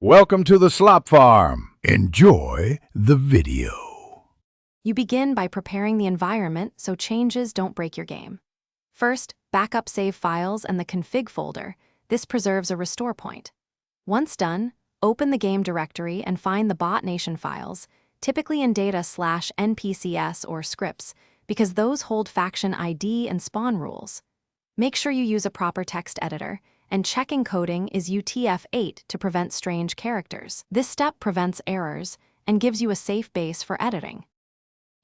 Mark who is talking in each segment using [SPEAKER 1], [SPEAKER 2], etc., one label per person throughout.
[SPEAKER 1] Welcome to the Slop Farm. Enjoy the video.
[SPEAKER 2] You begin by preparing the environment so changes don't break your game. First, backup save files and the config folder. This preserves a restore point. Once done, open the game directory and find the bot nation files, typically in data/npcs or scripts, because those hold faction ID and spawn rules. Make sure you use a proper text editor, and check encoding is UTF-8 to prevent strange characters. This step prevents errors and gives you a safe base for editing.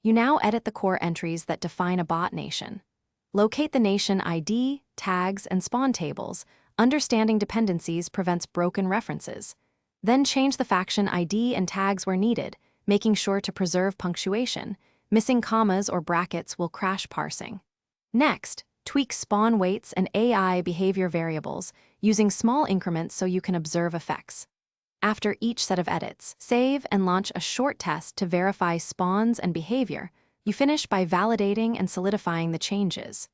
[SPEAKER 2] You now edit the core entries that define a bot nation. Locate the nation ID, tags, and spawn tables. Understanding dependencies prevents broken references. Then change the faction ID and tags where needed, making sure to preserve punctuation. Missing commas or brackets will crash parsing. Next, tweak spawn weights and AI behavior variables, using small increments so you can observe effects. After each set of edits, save and launch a short test to verify spawns and behavior. You finish by validating and solidifying the changes.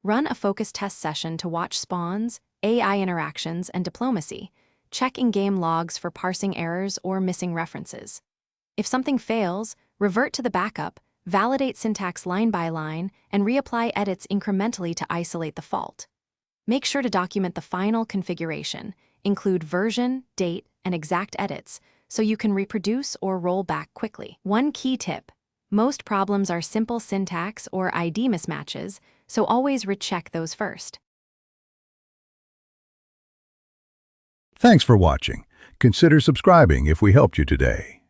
[SPEAKER 2] Run a focus test session to watch spawns, AI interactions, and diplomacy. Check in-game logs for parsing errors or missing references. If something fails, revert to the backup, validate syntax line by line, and reapply edits incrementally to isolate the fault. Make sure to document the final configuration, include version, date, and exact edits, so you can reproduce or roll back quickly. One key tip: most problems are simple syntax or ID mismatches, so always recheck those first.
[SPEAKER 1] Thanks for watching. Consider subscribing if we helped you today.